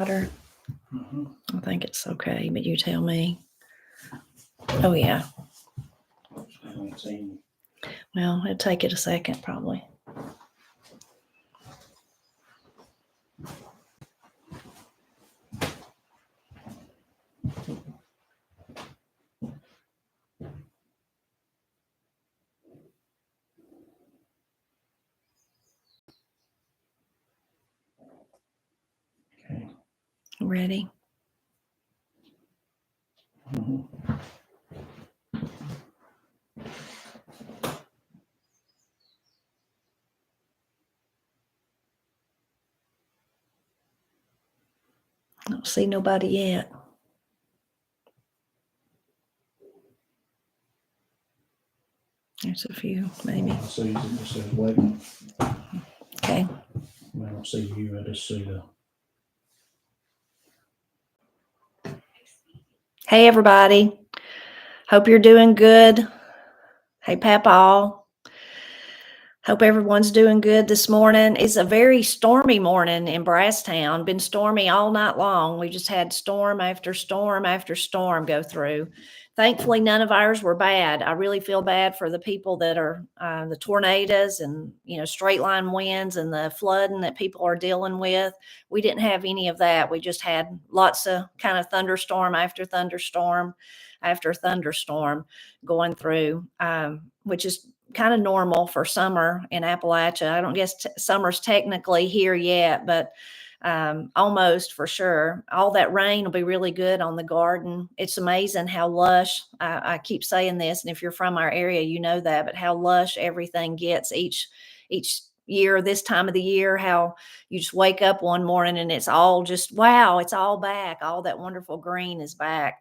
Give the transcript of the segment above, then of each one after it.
water? I think it's okay, but you tell me. Oh, yeah. Well, it'll take it a second, probably. Okay. Ready? I don't see nobody yet. There's a few, maybe. I see it just says waiting. Okay. I don't see you, I just see the. Hey, everybody. Hope you're doing good. Hey, Papa. Hope everyone's doing good this morning. It's a very stormy morning in Brasstown. Been stormy all night long. We just had storm after storm after storm go through. Thankfully, none of ours were bad. I really feel bad for the people that are the tornadoes and, straight line winds and the flooding that people are dealing with. We didn't have any of that. We just had lots of kind of thunderstorm after thunderstorm after thunderstorm going through, which is kind of normal for summer in Appalachia. I don't guess summer's technically here yet, but almost for sure. All that rain will be really good on the garden. It's amazing how lush, I keep saying this, and if you're from our area, you know that, but how lush everything gets each year, this time of the year, how you just wake up one morning and it's all just, wow, it's all back. All that wonderful green is back.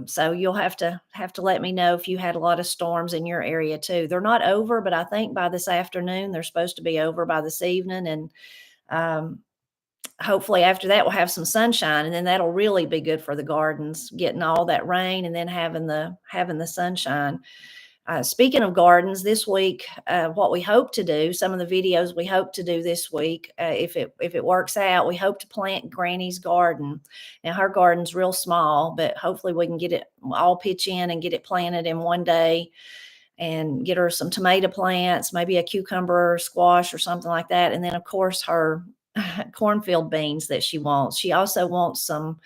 So you'll have to let me know if you had a lot of storms in your area too. They're not over, but I think by this afternoon, they're supposed to be over by this evening. And hopefully after that, we'll have some sunshine, and then that'll really be good for the gardens, getting all that rain and then having the sunshine. Speaking of gardens, this week, what we hope to do, some of the videos we hope to do this week, if it works out, we hope to plant Granny's garden. Now, her garden's real small, but hopefully we can get it all pitch in and get it planted in one day and get her some tomato plants, maybe a cucumber or squash or something like that. And then, of course, her cornfield beans that she wants. She also wants some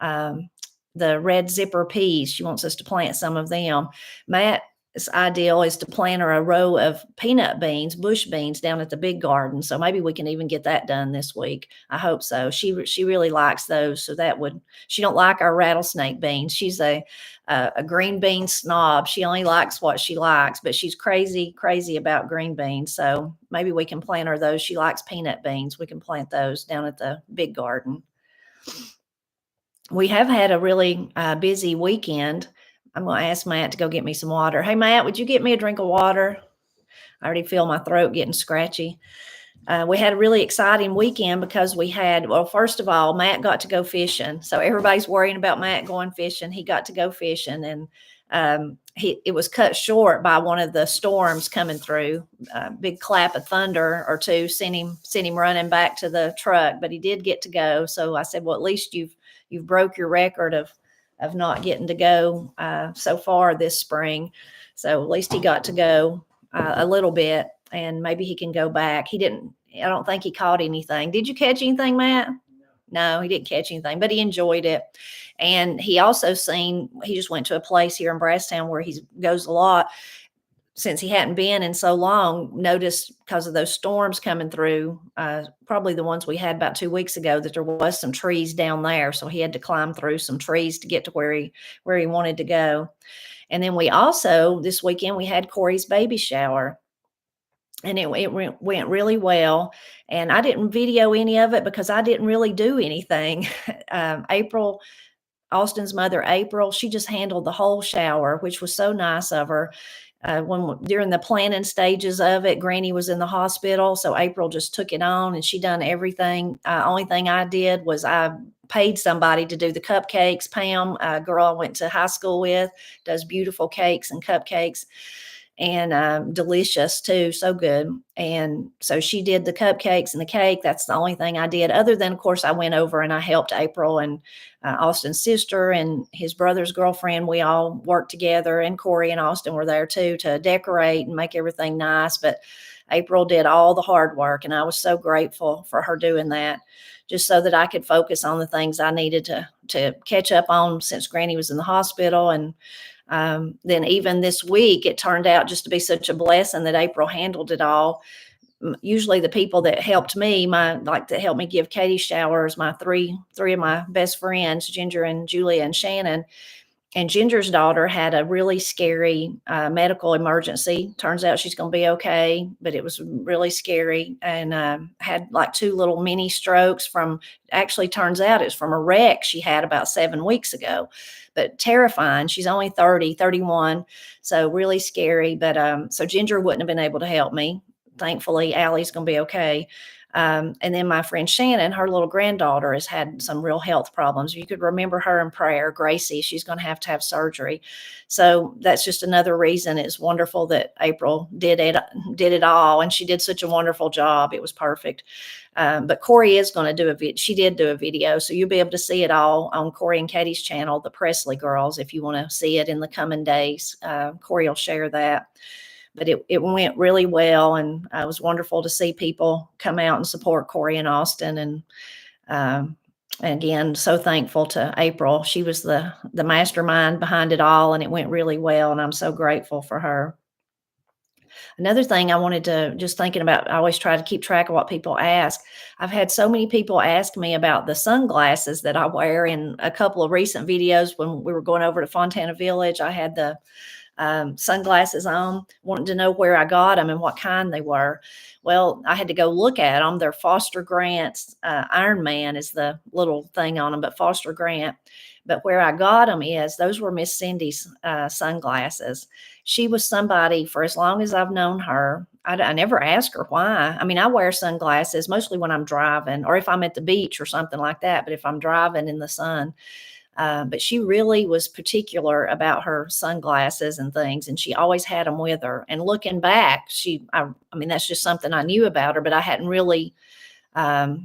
the red zipper peas. She wants us to plant some of them. Matt's ideal is to plant her a row of peanut beans, bush beans down at the big garden. So maybe we can even get that done this week. I hope so. She really likes those. So she don't like our rattlesnake beans. She's a green bean snob. She only likes what she likes, but she's crazy about green beans. So maybe we can plant her those. She likes peanut beans. We can plant those down at the big garden. We have had a really busy weekend. I'm going to ask Matt to go get me some water. Hey, Matt, would you get me a drink of water? I already feel my throat getting scratchy. We had a really exciting weekend because first of all, Matt got to go fishing. So everybody's worrying about Matt going fishing. He got to go fishing, and it was cut short by one of the storms coming through. Big clap of thunder or two sent him running back to the truck, but he did get to go. So I said, well, at least you've broke your record of not getting to go so far this spring. So at least he got to go a little bit, and maybe he can go back. I don't think he caught anything. Did you catch anything, Matt? No, he didn't catch anything, but he enjoyed it. And he also he just went to a place here in Brasstown where he goes a lot. Since he hadn't been in so long, noticed because of those storms coming through, probably the ones we had about 2 weeks ago, that there was some trees down there. So he had to climb through some trees to get to where he wanted to go. And then we also, this weekend, we had Corie's baby shower. And it went really well. And I didn't video any of it because I didn't really do anything. April, Austin's mother, April, she just handled the whole shower, which was so nice of her. During the planning stages of it, Granny was in the hospital, so April just took it on and she done everything. Only thing I did was I paid somebody to do the cupcakes. Pam, a girl I went to high school with, does beautiful cakes and cupcakes. and delicious too, so good. And so she did the cupcakes and the cake. That's the only thing I did, other than, of course, I went over and I helped April and Austin's sister and his brother's girlfriend. We all worked together, and Corie and Austin were there too to decorate and make everything nice. But April did all the hard work, and I was so grateful for her doing that, just so that I could focus on the things I needed to catch up on since Granny was in the hospital. And then even this week, it turned out just to be such a blessing that April handled it all. Usually the people that helped me, that helped me give Katie showers, my three of my best friends, Ginger and Julia and Shannon. And Ginger's daughter had a really scary medical emergency. Turns out she's going to be okay, but it was really scary, and had like 2 little mini strokes actually turns out it's from a wreck she had about 7 weeks ago, but terrifying. She's only 31, so really scary. But so Ginger wouldn't have been able to help me. Thankfully, Allie's going to be okay. And then my friend Shannon, her little granddaughter, has had some real health problems. You could remember her in prayer, Gracie. She's going to have surgery. So that's just another reason it's wonderful that April did it all. And she did such a wonderful job. It was perfect. But Corie is going to do a video. She did do a video. So you'll be able to see it all on Corie and Katie's channel, the Presley Girls, if you want to see it in the coming days. Corie will share that. But it went really well, and it was wonderful to see people come out and support Corie and Austin. And again, so thankful to April. She was the mastermind behind it all, and it went really well, and I'm so grateful for her. Another thing I wanted to, just thinking about, I always try to keep track of what people ask. I've had so many people ask me about the sunglasses that I wear. In a couple of recent videos when we were going over to Fontana Village, I had the sunglasses on, wanting to know where I got them and what kind they were. Well, I had to go look at them. They're Foster Grant's Iron Man is the little thing on them, but Foster Grant. But where I got them those were Miss Cindy's sunglasses. She was somebody, for as long as I've known her, I never asked her why. I mean, I wear sunglasses mostly when I'm driving or if I'm at the beach or something like that. But if I'm driving in the sun, but she really was particular about her sunglasses and things, and she always had them with her. And looking back, I mean, that's just something I knew about her, but I hadn't really, I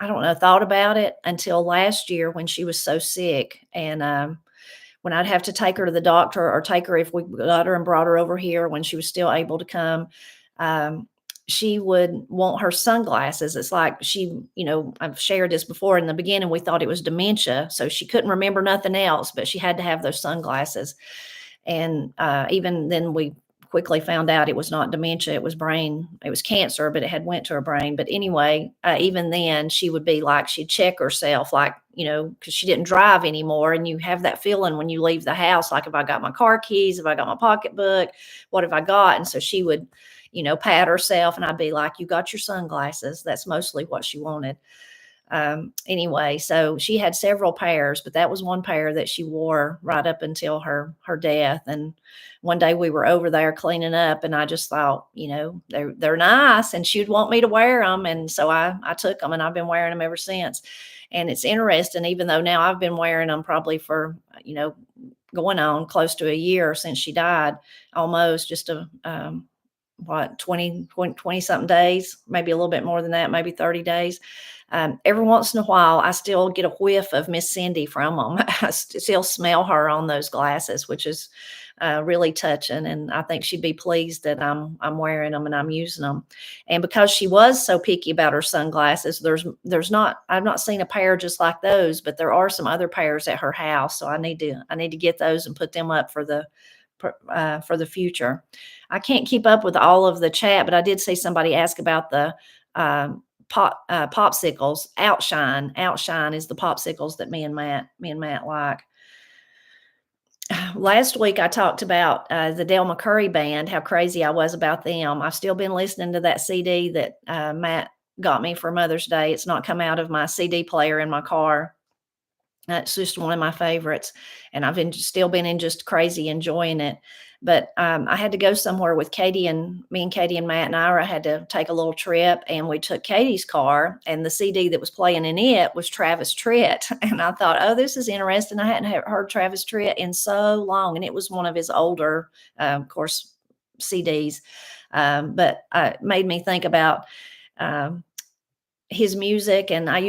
don't know, thought about it until last year when she was so sick. And when I'd have to take her to the doctor or take her, if we got her and brought her over here when she was still able to come, she would want her sunglasses. It's like I've shared this before. In the beginning, we thought it was dementia. So she couldn't remember nothing else, but she had to have those sunglasses. And even then we quickly found out it was not dementia. It was cancer, but it had went to her brain. But anyway, even then she would be like, she'd check herself, like, because she didn't drive anymore. And you have that feeling when you leave the house, like, have I got my car keys? Have I got my pocketbook? What have I got? And so she would, pat herself, and I'd be like, you got your sunglasses. That's mostly what she wanted. Anyway, so she had several pairs, but that was one pair that she wore right up until her death. And one day we were over there cleaning up, and I just thought, they're nice, and she'd want me to wear them. And so I took them, and I've been wearing them ever since. And it's interesting, even though now I've been wearing them probably for, going on close to a year since she died, almost, just 20 something days, maybe a little bit more than that, maybe 30 days. Every once in a while, I still get a whiff of Miss Cindy from them. I still smell her on those glasses, which is really touching. And I think she'd be pleased that I'm wearing them and I'm using them. And because she was so picky about her sunglasses, I've not seen a pair just like those, but there are some other pairs at her house. So I need to get those and put them up for the future. I can't keep up with all of the chat, but I did see somebody ask about the popsicles. Outshine is the popsicles that me and Matt like. Last week I talked about the Del McCurry band, how crazy I was about them. I've still been listening to that CD that Matt got me for Mother's Day. It's not come out of my CD player in my car. It's just one of my favorites, and I've still been just crazy enjoying it. But I had to go somewhere with Katie and Matt and Ira had to take a little trip, and we took Katie's car, and the CD that was playing in it was Travis Tritt. And I thought, oh, this is interesting. I hadn't heard Travis Tritt in so long, and it was one of his older, of course, CDs. But it made me think about um, his music, and I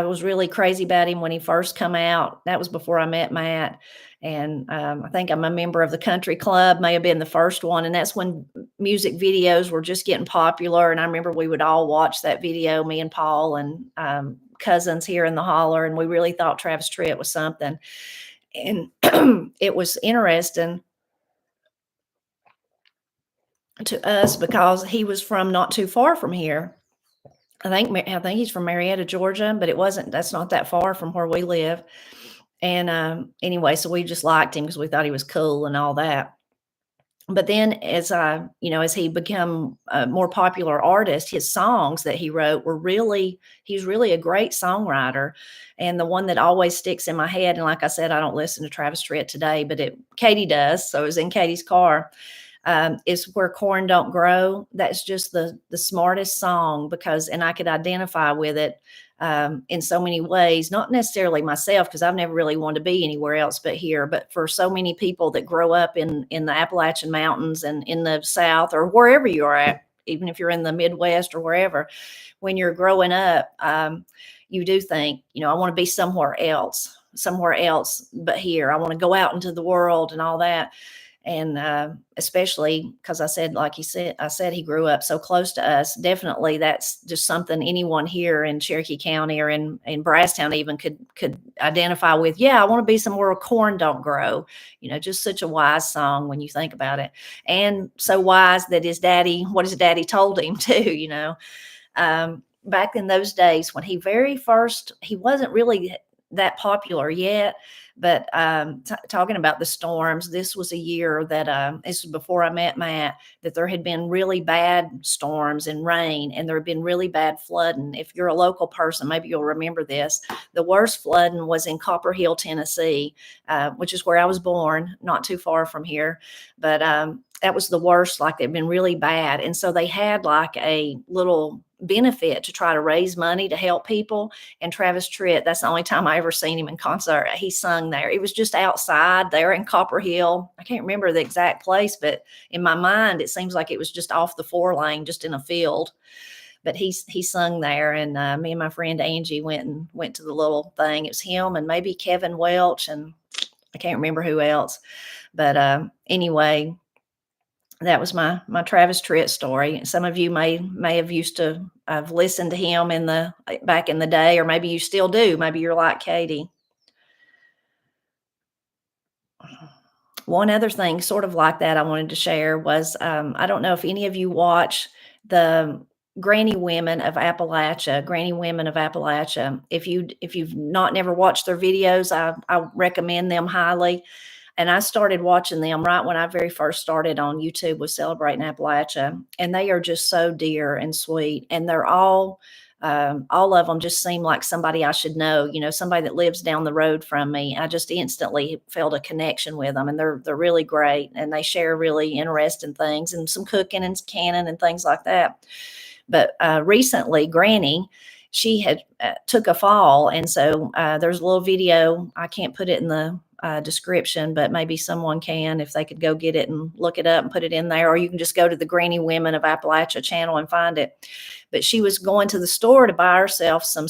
was really crazy about him when he first come out. That was before I met Matt, and I think I'm a member of the country club, may have been the first one, and that's when music videos were just getting popular. And I remember we would all watch that video, me and Paul and cousins here in the holler, and we really thought Travis Tritt was something. And it was interesting to us because he was from not too far from here. I think he's from Marietta, Georgia, but that's not that far from where we live. And anyway, so we just liked him because we thought he was cool and all that. But then as he became a more popular artist, his songs that he wrote he's really a great songwriter. And the one that always sticks in my head, and like I said, I don't listen to Travis Tritt today, but Katie does. So it was in Katie's car. Is Where Corn Don't Grow. That's just the smartest song and I could identify with it in so many ways, not necessarily myself, because I've never really wanted to be anywhere else but here, but for so many people that grow up in the Appalachian Mountains and in the South or wherever you are at, even if you're in the Midwest or wherever, when you're growing up, you do think, I want to be somewhere else but here. I want to go out into the world and all that. And especially because I said he grew up so close to us. Definitely, that's just something anyone here in Cherokee County or in Brasstown even could identify with. Yeah, I want to be somewhere where corn don't grow. Just such a wise song when you think about it, and so wise that what his daddy told him too. Back in those days when he wasn't really that popular yet. But talking about the storms, this was a year that this was before I met Matt, that there had been really bad storms and rain, and there had been really bad flooding. If you're a local person, maybe you'll remember this. The worst flooding was in Copper Hill, Tennessee, which is where I was born, not too far from here. But that was the worst. Like, they'd been really bad. And so they had like a little benefit to try to raise money to help people. And Travis Tritt, that's the only time I ever seen him in concert. He sung there. It was just outside there in Copper Hill. I can't remember the exact place, but in my mind, it seems like it was just off the 4-lane, just in a field. But he sung there, and me and my friend Angie went to the little thing. It was him and maybe Kevin Welch, and I can't remember who else. But anyway, that was my Travis Tritt story. Some of you may have used to have listened to him back in the day, or maybe you still do. Maybe you're like Katie. One other thing sort of like that I wanted to share was, I don't know if any of you watch the Granny Women of Appalachia. If you've never watched their videos, I recommend them highly. And I started watching them right when I very first started on YouTube with Celebrating Appalachia. And they are just so dear and sweet. And they're all of them just seem like somebody I should know, somebody that lives down the road from me. I just instantly felt a connection with them, and they're really great. And they share really interesting things and some cooking and canning and things like that. But recently, Granny, she had took a fall. And so there's a little video. I can't put it in the description, but maybe someone can, if they could go get it and look it up and put it in there, or you can just go to the Granny Women of Appalachia channel and find it. But she was going to the store to buy herself some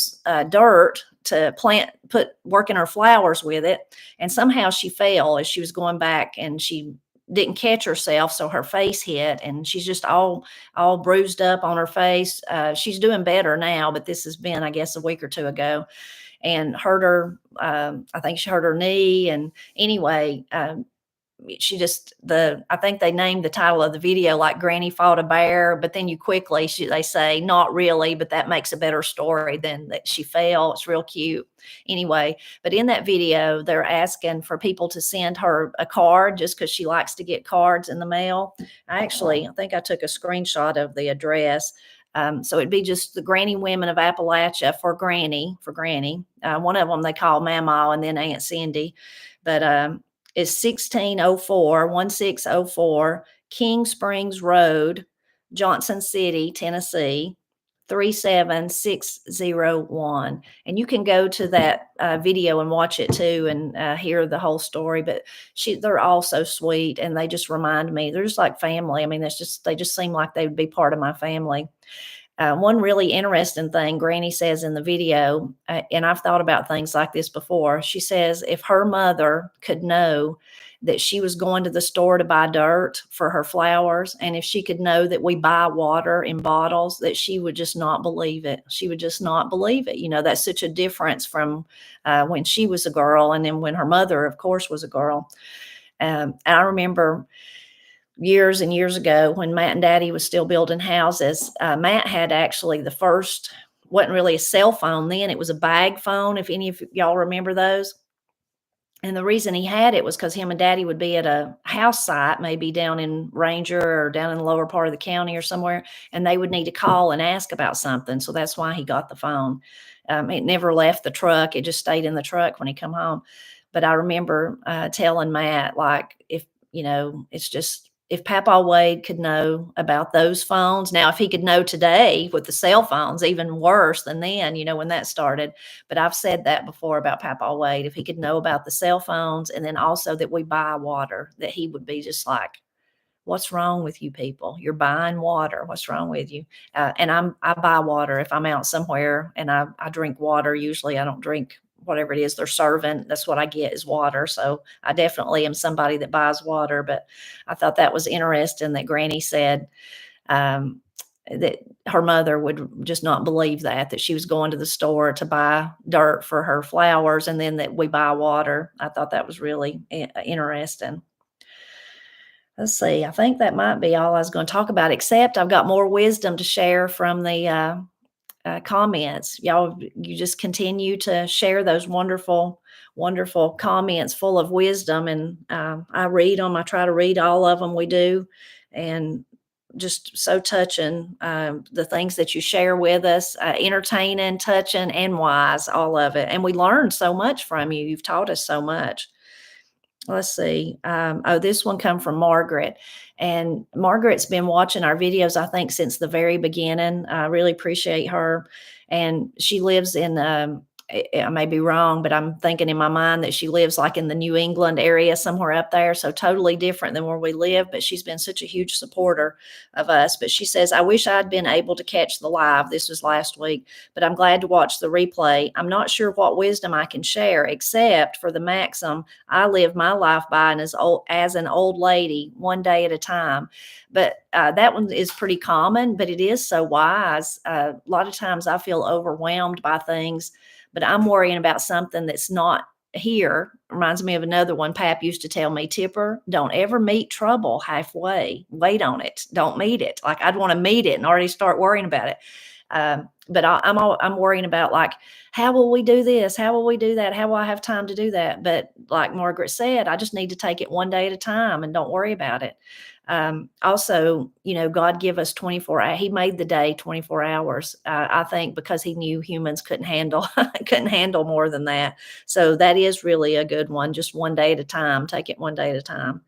dirt to work in her flowers with it. And somehow she fell as she was going back, and she didn't catch herself. So her face hit, and she's just all bruised up on her face. She's doing better now, but this has been, I guess, a week or two ago. And hurt her. I think she hurt her knee. And anyway, I think they named the title of the video like Granny Fought a Bear, but then they say not really, but that makes a better story than that she fell. It's real cute. Anyway, but in that video, they're asking for people to send her a card just because she likes to get cards in the mail. I think I took a screenshot of the address. So it'd be just the Granny Women of Appalachia for Granny. One of them they call Mama, and then Aunt Cindy. But it's 1604 King Springs Road, Johnson City, Tennessee, 37601. And you can go to that video and watch it too and hear the whole story. But they're all so sweet, and they just remind me, they're just like family. I mean, they just seem like they would be part of my family. One really interesting thing Granny says in the video, and I've thought about things like this before. She says if her mother could know that she was going to the store to buy dirt for her flowers, and if she could know that we buy water in bottles, that she would just not believe it. She would just not believe it. That's such a difference from when she was a girl, and then when her mother, of course, was a girl. And I remember years and years ago when Matt and Daddy was still building houses, Matt had actually the first, wasn't really a cell phone then, it was a bag phone, if any of y'all remember those. And the reason he had it was because him and Daddy would be at a house site, maybe down in Ranger or down in the lower part of the county or somewhere, and they would need to call and ask about something. So that's why he got the phone. It never left the truck. It just stayed in the truck when he come home. But I remember telling Matt, like, it's just, if Papa Wade could know about those phones, now if he could know today with the cell phones, even worse than then, when that started. But I've said that before about Papa Wade, if he could know about the cell phones, and then also that we buy water, that he would be just like, what's wrong with you people? You're buying water. What's wrong with you? And I buy water if I'm out somewhere, and I drink water. Usually I don't drink whatever it is they're serving. That's what I get is water. So I definitely am somebody that buys water. But I thought that was interesting that Granny said that her mother would just not believe that she was going to the store to buy dirt for her flowers, and then that we buy water. I thought that was really interesting. Let's see. I think that might be all I was going to talk about, except I've got more wisdom to share from the comments. Y'all, you just continue to share those wonderful, wonderful comments full of wisdom. And I read them. I try to read all of them. We do. And just so touching, the things that you share with us, entertaining, touching, and wise, all of it. And we learn so much from you. You've taught us so much. Let's see. This one come from Margaret. And Margaret's been watching our videos, I think, since the very beginning. I really appreciate her. And she lives in, I may be wrong, but I'm thinking in my mind that she lives like in the New England area, somewhere up there. So totally different than where we live. But she's been such a huge supporter of us. But she says, I wish I'd been able to catch the live. This was last week, but I'm glad to watch the replay. I'm not sure what wisdom I can share, except for the maxim I live my life by, and as an old lady, one day at a time. But that one is pretty common, but it is so wise. A lot of times I feel overwhelmed by things, but I'm worrying about something that's not here. Reminds me of another one. Pap used to tell me, Tipper, don't ever meet trouble halfway. Wait on it. Don't meet it. Like I'd want to meet it and already start worrying about it. But I'm worrying about, like, how will we do this? How will we do that? How will I have time to do that? But like Margaret said, I just need to take it one day at a time and don't worry about it. Also, God give us 24 hours. He made the day 24 hours. I think because he knew humans couldn't handle more than that. So that is really a good one. Just one day at a time. Take it one day at a time.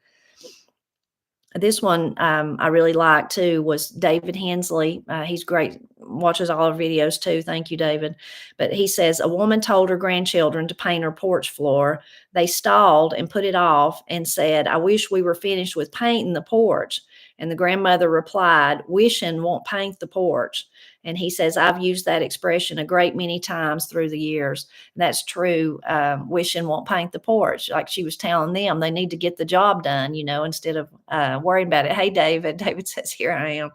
This one I really liked too was David Hensley. He's great, watches all our videos too. Thank you, David. But he says, a woman told her grandchildren to paint her porch floor. They stalled and put it off and said, I wish we were finished with painting the porch. And the grandmother replied, wishing won't paint the porch. And he says, I've used that expression a great many times through the years. And that's true. Wishing won't paint the porch. Like she was telling them, they need to get the job done, instead of worrying about it. Hey, David. David says, here I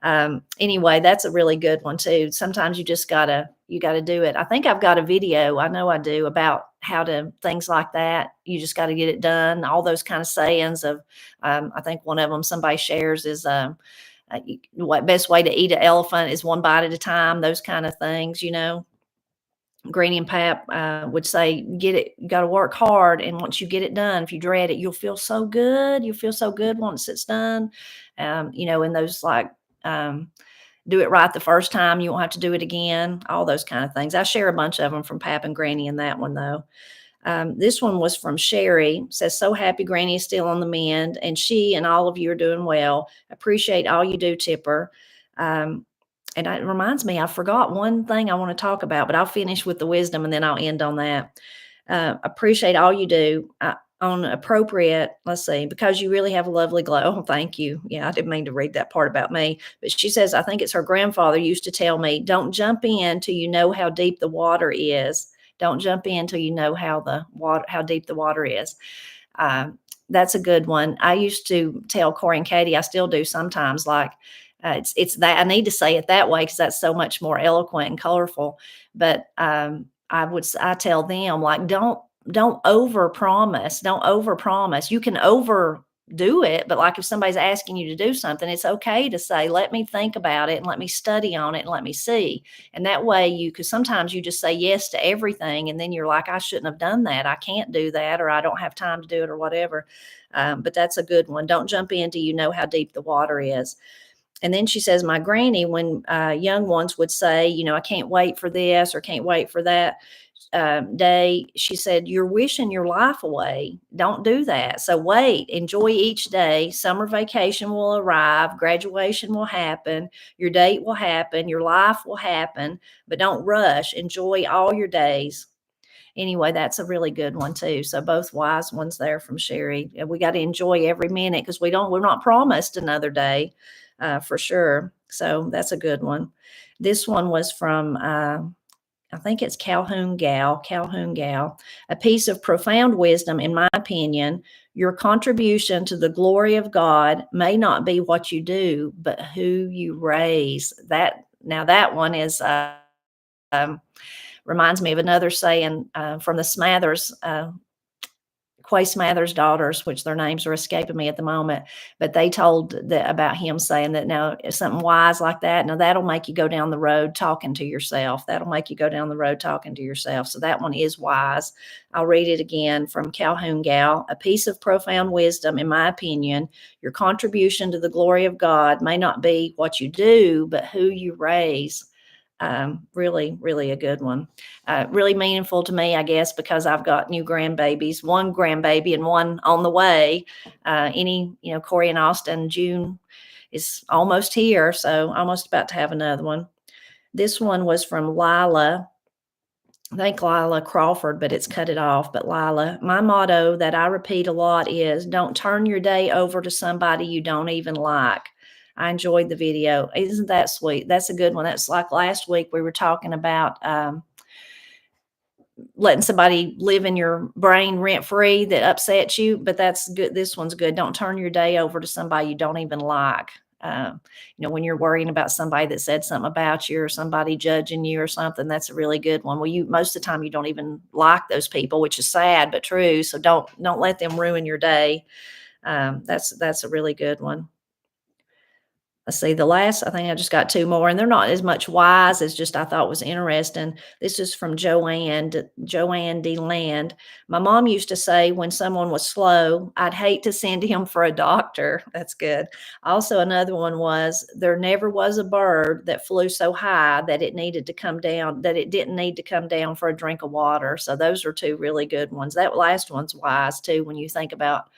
am. Anyway, that's a really good one too. Sometimes you just gotta do it. I think I've got a video, I know I do, about how to, things like that. You just got to get it done. All those kind of sayings of, I think one of them somebody shares is, what best way to eat an elephant is one bite at a time. Those kind of things, Granny and Pap would say, get it, you got to work hard. And once you get it done, if you dread it, you'll feel so good. You'll feel so good once it's done. And those like, do it right the first time. You won't have to do it again. All those kind of things. I share a bunch of them from Pap and Granny in that one though. This one was from Sherry. Says, so happy Granny is still on the mend, and she and all of you are doing well. Appreciate all you do, Tipper. And it reminds me, I forgot one thing I want to talk about, but I'll finish with the wisdom and then I'll end on that. Appreciate all you do on appropriate, let's see, because you really have a lovely glow. Oh, thank you. Yeah, I didn't mean to read that part about me. But she says, I think it's her grandfather used to tell me, don't jump in till you know how deep the water is. Don't jump in till you know how deep the water is. That's a good one. I used to tell Corie and Katie, I still do sometimes, like, it's that I need to say it that way because that's so much more eloquent and colorful. But I tell them, like, don't over promise. Don't over promise. You can overdo it, but like if somebody's asking you to do something, it's okay to say, let me think about it and let me study on it and let me see. And that way because sometimes you just say yes to everything and then you're like, I shouldn't have done that. I can't do that, or I don't have time to do it, or whatever. But that's a good one. Don't jump in till you know how deep the water is. And then she says, my granny, when young ones would say, I can't wait for this or can't wait for that day, she said, you're wishing your life away. Don't do that. So wait, enjoy each day. Summer vacation will arrive. Graduation will happen. Your date will happen. Your life will happen. But don't rush. Enjoy all your days. Anyway, that's a really good one too. So both wise ones there from Sherry. We got to enjoy every minute because we're not promised another day for sure. So that's a good one. This one was from I think it's Calhoun Gal. A piece of profound wisdom, in my opinion. Your contribution to the glory of God may not be what you do, but who you raise. That one is reminds me of another saying from the Smathers, Quay Smathers' daughters, which their names are escaping me at the moment, but they told about him saying that now something wise like that, now that'll make you go down the road talking to yourself. That'll make you go down the road talking to yourself. So that one is wise. I'll read it again from Calhoun Gal. A piece of profound wisdom, in my opinion. Your contribution to the glory of God may not be what you do, but who you raise. Really, really a good one. Really meaningful to me, I guess, because I've got new grandbabies, one grandbaby and one on the way. Corie and Austin, June is almost here, so almost about to have another one. This one was from Lila. I think Lila Crawford, but it's cut it off. But Lila, my motto that I repeat a lot is, don't turn your day over to somebody you don't even like. I enjoyed the video. Isn't that sweet? That's a good one. That's like last week we were talking about letting somebody live in your brain rent free that upsets you, but that's good. This one's good. Don't turn your day over to somebody you don't even like. When you're worrying about somebody that said something about you or somebody judging you or something, that's a really good one. Well, most of the time you don't even like those people, which is sad but true. So don't let them ruin your day. That's a really good one. Let's see, the last, I think I just got two more, and they're not as much wise as just I thought was interesting. This is from Joanne D. Land. My mom used to say when someone was slow, I'd hate to send him for a doctor. That's good. Also, another one was, there never was a bird that flew so high that it didn't need to come down for a drink of water. So those are two really good ones. That last one's wise too, when you think about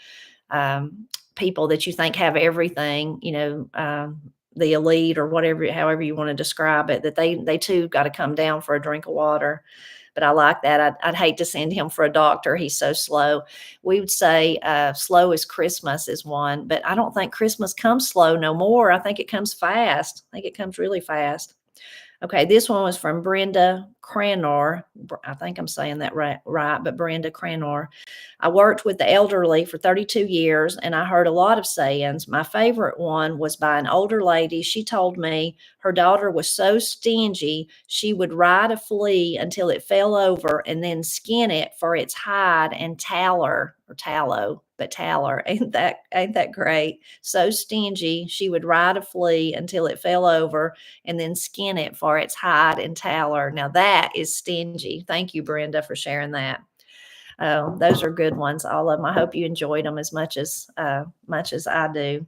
people that you think have everything, the elite or whatever, however you want to describe it, that they too got to come down for a drink of water. But I like that. I'd hate to send him for a doctor. He's so slow. We would say slow as Christmas is one, but I don't think Christmas comes slow no more. I think it comes fast. I think it comes really fast. Okay, this one was from Brenda Cranor. I think I'm saying that right, but Brenda Cranor. I worked with the elderly for 32 years, and I heard a lot of sayings. My favorite one was by an older lady. She told me her daughter was so stingy, she would ride a flea until it fell over and then skin it for its hide and tallow. Ain't that great? So stingy, she would ride a flea until it fell over and then skin it for its hide and tallow. Now that is stingy. Thank you, Brenda, for sharing that. Those are good ones, all of them. I hope you enjoyed them as much as I do.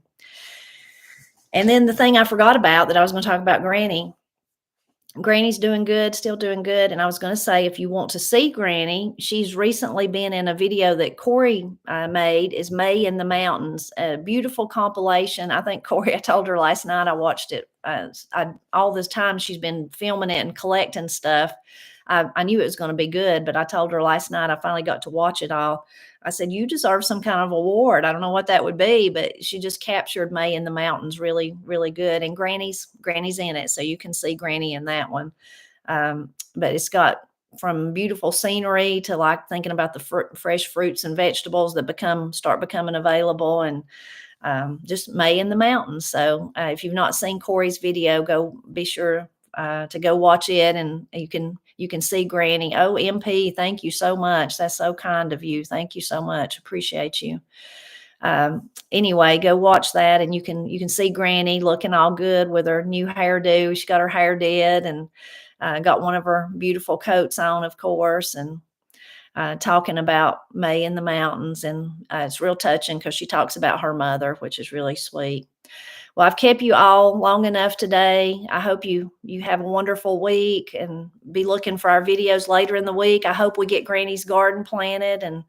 And then the thing I forgot about that I was going to talk about Granny. Granny's doing good, still doing good. And I was going to say, if you want to see Granny, she's recently been in a video that Corie made, is May in the Mountains, a beautiful compilation. I think Corie, I told her last night, I watched it. All this time she's been filming it and collecting stuff. I knew it was going to be good, but I told her last night, I finally got to watch it all. I said, you deserve some kind of award. I don't know what that would be, but she just captured May in the Mountains really, really good. And Granny's in it, so you can see Granny in that one. But it's got from beautiful scenery to like thinking about the fresh fruits and vegetables that start becoming available, and just May in the Mountains. So if you've not seen Corie's video, be sure to go watch it, and you can see Granny. Oh, MP, thank you so much. That's so kind of you. Thank you so much. Appreciate you. Anyway, go watch that, and you can see Granny looking all good with her new hairdo. She got her hair did, and got one of her beautiful coats on, of course, and talking about May in the Mountains. And it's real touching because she talks about her mother, which is really sweet. Well, I've kept you all long enough today. I hope you have a wonderful week, and be looking for our videos later in the week. I hope we get Granny's garden planted, and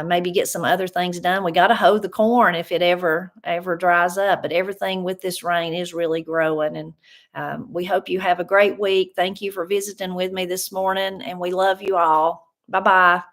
maybe get some other things done. We got to hoe the corn if it ever dries up, but everything with this rain is really growing. And we hope you have a great week. Thank you for visiting with me this morning, and we love you all. Bye-bye.